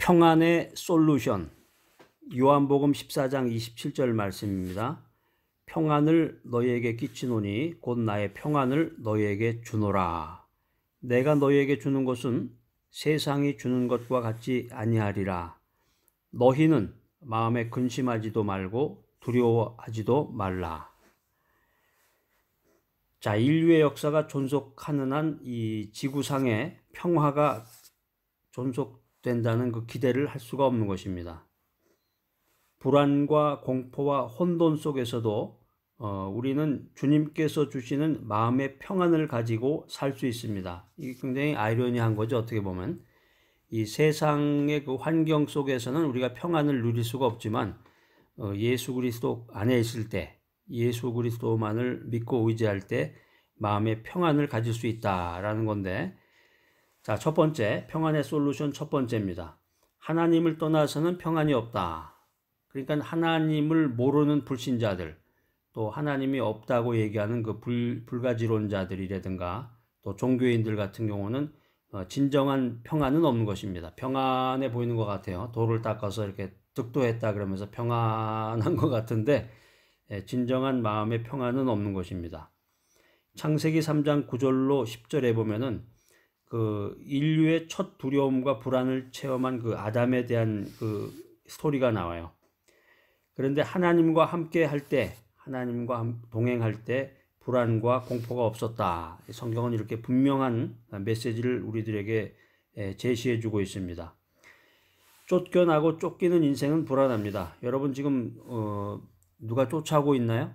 평안의 솔루션. 요한복음 14장 27절 말씀입니다. 평안을 너희에게 끼치노니 곧 나의 평안을 너희에게 주노라. 내가 너희에게 주는 것은 세상이 주는 것과 같지 아니하리라. 너희는 마음에 근심하지도 말고 두려워하지도 말라. 자, 인류의 역사가 존속하는 한 이 지구상에 평화가 존속된다는 그 기대를 할 수가 없는 것입니다. 불안과 공포와 혼돈 속에서도 우리는 주님께서 주시는 마음의 평안을 가지고 살 수 있습니다. 이게 굉장히 아이러니한 거죠. 어떻게 보면 이 세상의 그 환경 속에서는 우리가 평안을 누릴 수가 없지만 예수 그리스도 안에 있을 때, 예수 그리스도만을 믿고 의지할 때 마음의 평안을 가질 수 있다라는 건데, 자, 첫 번째, 평안의 솔루션 첫 번째입니다. 하나님을 떠나서는 평안이 없다. 그러니까 하나님을 모르는 불신자들, 또 하나님이 없다고 얘기하는 그 불가지론자들이라든가 또 종교인들 같은 경우는 진정한 평안은 없는 것입니다. 평안해 보이는 것 같아요. 돌을 닦아서 이렇게 득도했다 그러면서 평안한 것 같은데 진정한 마음의 평안은 없는 것입니다. 창세기 3장 9절로 10절에 보면은 그 인류의 첫 두려움과 불안을 체험한 그 아담에 대한 그 스토리가 나와요. 그런데 하나님과 함께 할 때, 하나님과 동행할 때 불안과 공포가 없었다. 성경은 이렇게 분명한 메시지를 우리들에게 제시해 주고 있습니다. 쫓겨나고 쫓기는 인생은 불안합니다. 여러분 지금 누가 쫓아오고 있나요?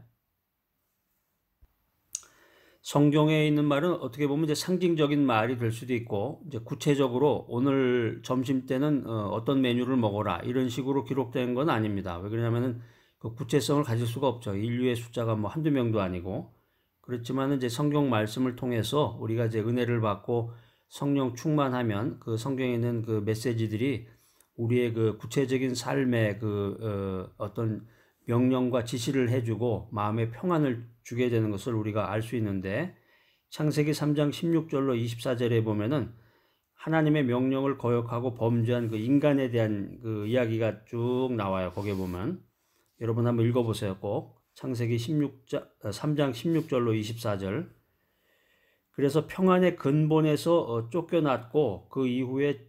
성경에 있는 말은 어떻게 보면 이제 상징적인 말이 될 수도 있고, 이제 구체적으로 오늘 점심 때는 어떤 메뉴를 먹어라 이런 식으로 기록된 건 아닙니다. 왜 그러냐면은 그 구체성을 가질 수가 없죠. 인류의 숫자가 뭐 한두 명도 아니고. 그렇지만 이제 성경 말씀을 통해서 우리가 이제 은혜를 받고 성령 충만하면 그 성경에 있는 그 메시지들이 우리의 그 구체적인 삶의 그 어떤 명령과 지시를 해주고 마음의 평안을 주게 되는 것을 우리가 알 수 있는데, 창세기 3장 16절로 24절에 보면은 하나님의 명령을 거역하고 범죄한 그 인간에 대한 그 이야기가 쭉 나와요. 거기에 보면 여러분 한번 읽어보세요. 꼭 창세기 3장 16절로 24절. 그래서 평안의 근본에서 쫓겨났고 그 이후에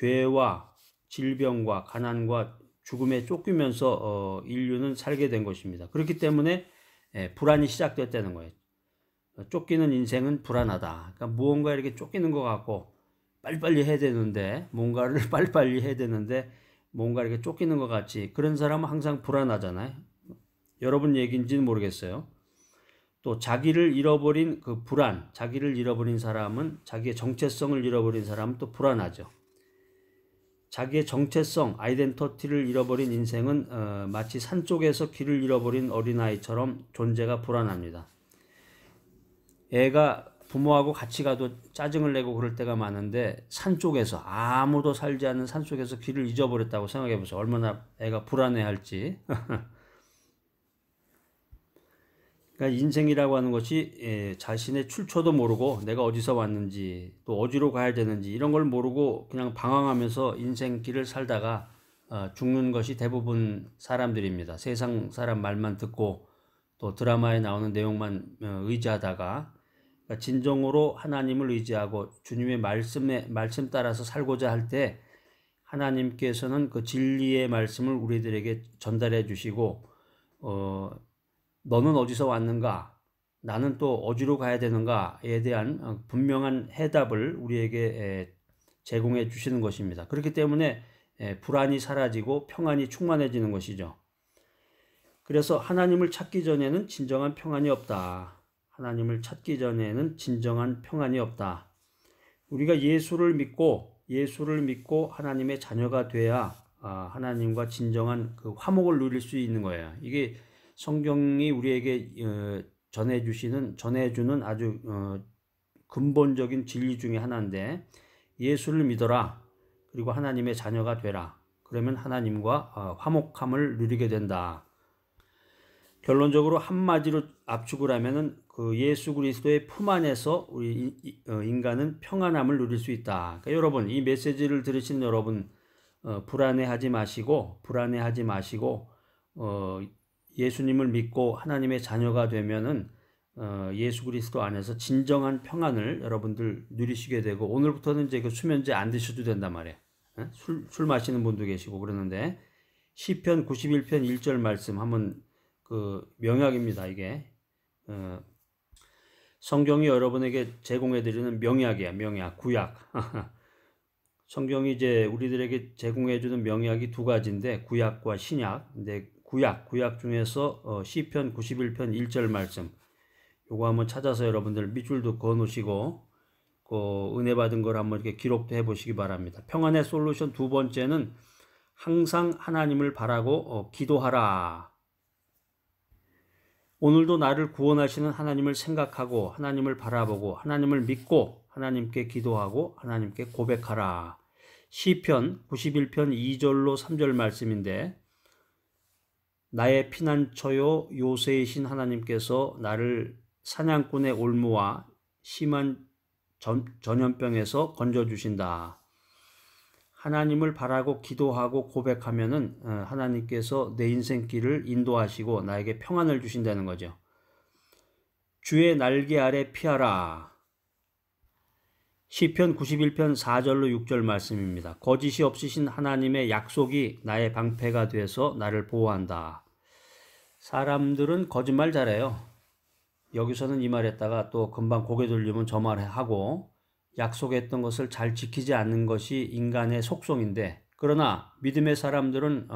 죄와 질병과 가난과 죽음에 쫓기면서 인류는 살게 된 것입니다. 그렇기 때문에 불안이 시작됐다는 거예요. 쫓기는 인생은 불안하다. 그러니까 무언가 이렇게 쫓기는 것 같고 빨리빨리 해야 되는데, 뭔가를 빨리빨리 해야 되는데 뭔가 이렇게 쫓기는 것 같이, 그런 사람은 항상 불안하잖아요. 여러분 얘기인지는 모르겠어요. 또 자기를 잃어버린 그 불안, 자기를 잃어버린 사람은, 자기의 정체성을 잃어버린 사람은 또 불안하죠. 자기의 정체성, 아이덴티티를 잃어버린 인생은 마치 산속에서 길을 잃어버린 어린아이처럼 존재가 불안합니다. 애가 부모하고 같이 가도 짜증을 내고 그럴 때가 많은데, 산속에서, 아무도 살지 않는 산속에서 길을 잊어버렸다고 생각해 보세요. 얼마나 애가 불안해할지. 그러니까 인생이라고 하는 것이 자신의 출처도 모르고 내가 어디서 왔는지 또 어디로 가야 되는지 이런 걸 모르고 그냥 방황하면서 인생길을 살다가 죽는 것이 대부분 사람들입니다. 세상 사람 말만 듣고 또 드라마에 나오는 내용만 의지하다가, 그러니까 진정으로 하나님을 의지하고 주님의 말씀 따라서 살고자 할 때 하나님께서는 그 진리의 말씀을 우리들에게 전달해 주시고 너는 어디서 왔는가? 나는 또 어디로 가야 되는가에 대한 분명한 해답을 우리에게 제공해 주시는 것입니다. 그렇기 때문에 불안이 사라지고 평안이 충만해지는 것이죠. 그래서 하나님을 찾기 전에는 진정한 평안이 없다. 하나님을 찾기 전에는 진정한 평안이 없다. 우리가 예수를 믿고 하나님의 자녀가 돼야 하나님과 진정한 그 화목을 누릴 수 있는 거예요. 이게 성경이 우리에게 전해주는 아주 근본적인 진리 중에 하나인데, 예수를 믿어라. 그리고 하나님의 자녀가 되라. 그러면 하나님과 화목함을 누리게 된다. 결론적으로 한마디로 압축을 하면은 그 예수 그리스도의 품 안에서 우리 인간은 평안함을 누릴 수 있다. 그러니까 여러분, 이 메시지를 들으신 여러분, 불안해하지 마시고 예수님을 믿고 하나님의 자녀가 되면은 예수 그리스도 안에서 진정한 평안을 여러분들 누리시게 되고, 오늘부터는 이제 그 수면제 안 드셔도 된단 말이에요. 술 마시는 분도 계시고 그러는데, 시편 91편 1절 말씀 한번, 그 명약입니다. 이게 성경이 여러분에게 제공해드리는 명약이야. 명약, 구약. 성경이 이제 우리들에게 제공해주는 명약이 두 가지인데, 구약과 신약. 근데 구약 중에서 시편 91편 1절 말씀, 요거 한번 찾아서 여러분들 밑줄도 그어 놓으시고 그 은혜 받은 걸 한번 이렇게 기록도 해 보시기 바랍니다. 평안의 솔루션 두 번째는 항상 하나님을 바라고 기도하라. 오늘도 나를 구원하시는 하나님을 생각하고 하나님을 바라보고 하나님을 믿고 하나님께 기도하고 하나님께 고백하라. 시편 91편 2절로 3절 말씀인데, 나의 피난처요 요새이신 하나님께서 나를 사냥꾼의 올무와 심한 전염병에서 건져주신다. 하나님을 바라고 기도하고 고백하면은 하나님께서 내 인생길을 인도하시고 나에게 평안을 주신다는 거죠. 주의 날개 아래 피하라. 시편 91편 4절로 6절 말씀입니다. 거짓이 없으신 하나님의 약속이 나의 방패가 돼서 나를 보호한다. 사람들은 거짓말 잘해요. 여기서는 이 말했다가 또 금방 고개 돌리면 저 말하고, 약속했던 것을 잘 지키지 않는 것이 인간의 속성인데, 그러나 믿음의 사람들은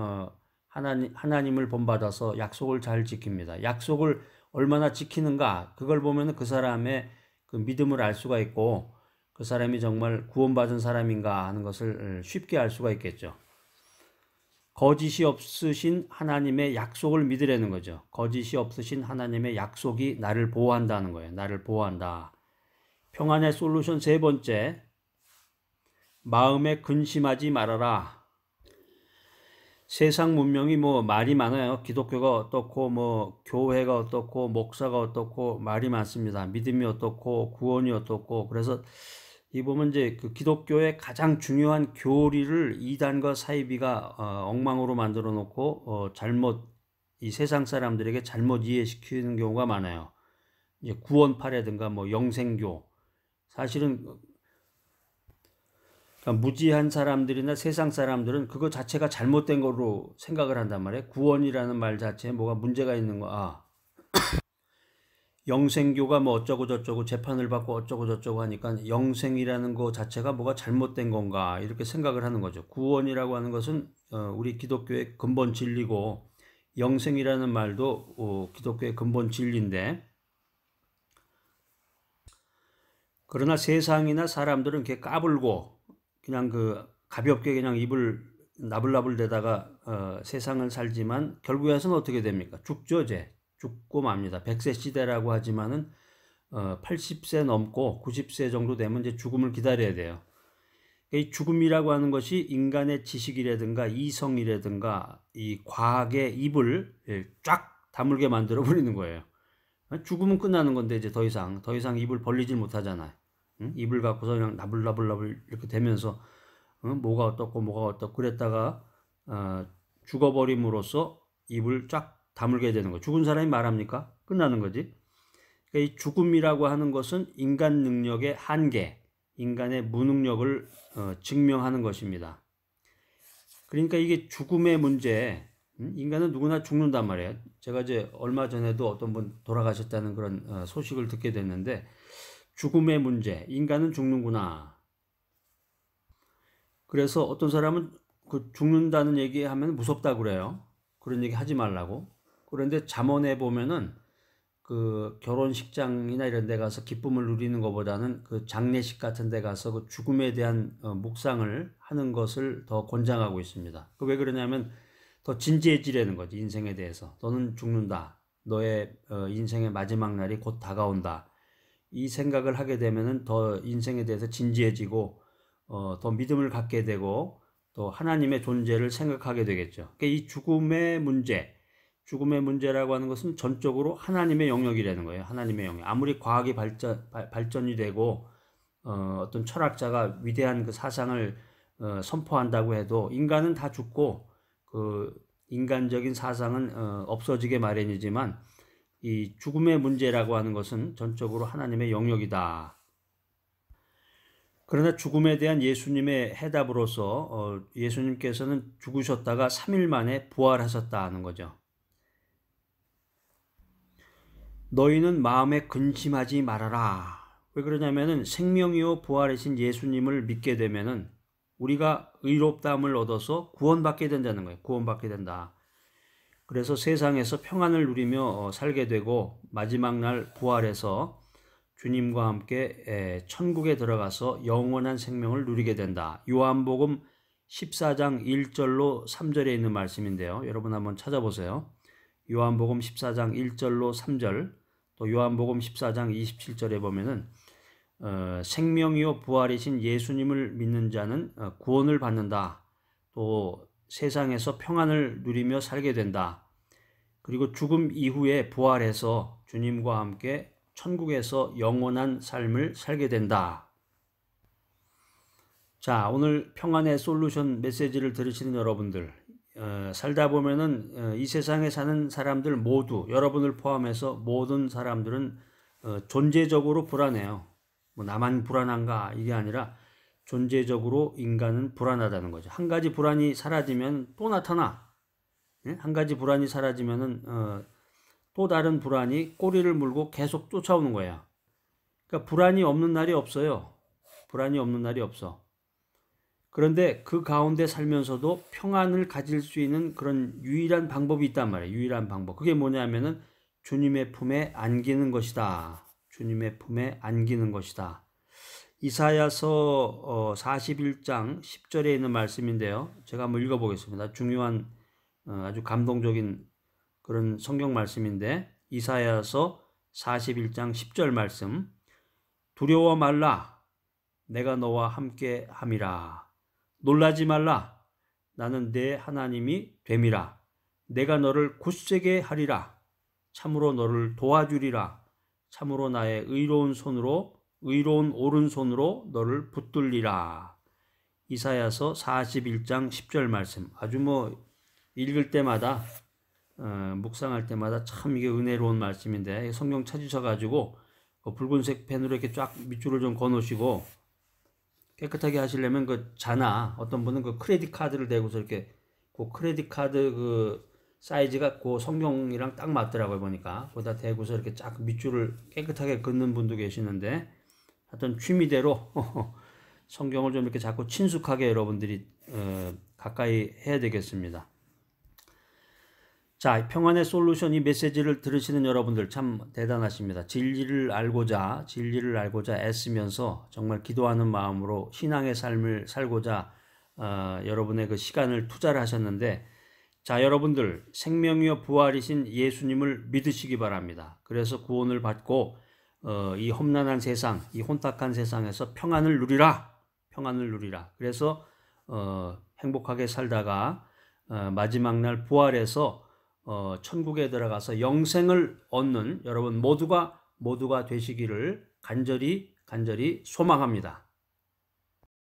하나님을 본받아서 약속을 잘 지킵니다. 약속을 얼마나 지키는가, 그걸 보면 그 사람의 그 믿음을 알 수가 있고, 그 사람이 정말 구원받은 사람인가 하는 것을 쉽게 알 수가 있겠죠. 거짓이 없으신 하나님의 약속을 믿으라는 거죠. 거짓이 없으신 하나님의 약속이 나를 보호한다는 거예요. 나를 보호한다. 평안의 솔루션 세 번째, 마음에 근심하지 말아라. 세상 문명이 뭐 말이 많아요. 기독교가 어떻고 뭐 교회가 어떻고 목사가 어떻고 말이 많습니다. 믿음이 어떻고 구원이 어떻고. 그래서 이 보면 이제 그 기독교의 가장 중요한 교리를 이단과 사이비가 엉망으로 만들어 놓고 이 세상 사람들에게 잘못 이해시키는 경우가 많아요. 이제 구원파라든가 뭐 영생교, 사실은 그러니까 무지한 사람들이나 세상 사람들은 그거 자체가 잘못된 거로 생각을 한단 말이에요. 구원이라는 말 자체에 뭐가 문제가 있는 거. 영생교가 뭐 어쩌고 저쩌고 재판을 받고 어쩌고 저쩌고 하니까 영생이라는 거 자체가 뭐가 잘못된 건가 이렇게 생각을 하는 거죠. 구원이라고 하는 것은 우리 기독교의 근본 진리고, 영생이라는 말도 기독교의 근본 진리인데, 그러나 세상이나 사람들은 이렇게 까불고 그냥 그 가볍게 그냥 입을 나불나불 대다가 세상을 살지만 결국에는 어떻게 됩니까? 죽죠. 이제 죽고 맙니다. 100세 시대라고 하지만은 80세 넘고 90세 정도 되면 이제 죽음을 기다려야 돼요. 이 죽음이라고 하는 것이 인간의 지식이라든가 이성이라든가 이 과학의 입을 쫙 다물게 만들어 버리는 거예요. 죽으면 끝나는 건데 이제 더 이상 입을 벌리질 못하잖아요. 입을 갖고서 그냥 나불나불 이렇게 되면서 뭐가 어떻고 그랬다가 죽어버림으로써 입을 쫙 다물게 되는 거예요. 죽은 사람이 말합니까? 끝나는 거지. 그러니까 이 죽음이라고 하는 것은 인간 능력의 한계, 인간의 무능력을 증명하는 것입니다. 그러니까 이게 죽음의 문제, 인간은 누구나 죽는단 말이에요. 제가 이제 얼마 전에도 어떤 분 돌아가셨다는 그런 소식을 듣게 됐는데, 죽음의 문제, 인간은 죽는구나. 그래서 어떤 사람은 그 죽는다는 얘기하면 무섭다고 그래요. 그런 얘기 하지 말라고. 그런데 잠언에 보면은 그 결혼식장이나 이런 데 가서 기쁨을 누리는 것보다는 그 장례식 같은 데 가서 그 죽음에 대한 묵상을 하는 것을 더 권장하고 있습니다. 그 왜 그러냐면 더 진지해지려는 거지. 인생에 대해서. 너는 죽는다. 너의 인생의 마지막 날이 곧 다가온다. 이 생각을 하게 되면은 더 인생에 대해서 진지해지고 더 믿음을 갖게 되고 또 하나님의 존재를 생각하게 되겠죠. 그러니까 이 죽음의 문제라고 하는 것은 전적으로 하나님의 영역이라는 거예요. 하나님의 영역. 아무리 과학이 발전이 되고 어떤 철학자가 위대한 그 사상을 선포한다고 해도 인간은 다 죽고 그 인간적인 사상은 없어지게 마련이지만 이 죽음의 문제라고 하는 것은 전적으로 하나님의 영역이다. 그러나 죽음에 대한 예수님의 해답으로서 예수님께서는 죽으셨다가 3일 만에 부활하셨다는 거죠. 너희는 마음에 근심하지 말아라. 왜 그러냐면은 생명이요 부활이신 예수님을 믿게 되면은 우리가 의롭다함을 얻어서 구원받게 된다는 거예요. 구원받게 된다. 그래서 세상에서 평안을 누리며 살게 되고 마지막 날 부활해서 주님과 함께 천국에 들어가서 영원한 생명을 누리게 된다. 요한복음 14장 1절로 3절에 있는 말씀인데요. 여러분 한번 찾아보세요. 요한복음 14장 1절로 3절, 또 요한복음 14장 27절에 보면은 생명이요 부활이신 예수님을 믿는 자는 구원을 받는다. 또 세상에서 평안을 누리며 살게 된다. 그리고 죽음 이후에 부활해서 주님과 함께 천국에서 영원한 삶을 살게 된다. 자, 오늘 평안의 솔루션 메시지를 들으시는 여러분들, 살다 보면은 이 세상에 사는 사람들 모두, 여러분을 포함해서 모든 사람들은 존재적으로 불안해요. 뭐 나만 불안한가 이게 아니라 존재적으로 인간은 불안하다는 거죠. 한 가지 불안이 사라지면 또 나타나. 한 가지 불안이 사라지면은 또 다른 불안이 꼬리를 물고 계속 쫓아오는 거야. 그러니까 불안이 없는 날이 없어요. 불안이 없는 날이 없어. 그런데 그 가운데 살면서도 평안을 가질 수 있는 그런 유일한 방법이 있단 말이에요. 유일한 방법. 그게 뭐냐면은 주님의 품에 안기는 것이다. 주님의 품에 안기는 것이다. 이사야서 41장 10절에 있는 말씀인데요. 제가 한번 읽어보겠습니다. 중요한 아주 감동적인 그런 성경 말씀인데 이사야서 41장 10절 말씀. 두려워 말라. 내가 너와 함께 함이라. 놀라지 말라. 나는 내 하나님이 됨이라. 내가 너를 굳세게 하리라. 참으로 너를 도와주리라. 참으로 나의 의로운 오른손으로 너를 붙들리라. 이사야서 41장 10절 말씀. 아주 뭐 읽을 때마다 묵상할 때마다 참 이게 은혜로운 말씀인데 성경 찾으셔가지고 붉은색 펜으로 이렇게 쫙 밑줄을 좀 그어놓으시고 깨끗하게 하시려면 그 자나 어떤 분은 그 크레딧 카드를 대고서 이렇게 그 크레딧 카드 그 사이즈가 그 성경이랑 딱 맞더라고요. 보니까 거기다 대고서 이렇게 쫙 밑줄을 깨끗하게 긋는 분도 계시는데 하여튼 취미대로 성경을 좀 이렇게 자꾸 친숙하게 여러분들이 가까이 해야 되겠습니다. 자, 평안의 솔루션 이 메시지를 들으시는 여러분들 참 대단하십니다. 진리를 알고자 애쓰면서 정말 기도하는 마음으로 신앙의 삶을 살고자 여러분의 그 시간을 투자를 하셨는데, 자, 여러분들 생명이요 부활이신 예수님을 믿으시기 바랍니다. 그래서 구원을 받고 이 험난한 세상, 이 혼탁한 세상에서 평안을 누리라. 그래서 행복하게 살다가 마지막 날 부활해서 천국에 들어가서 영생을 얻는 여러분 모두가 되시기를 간절히 소망합니다.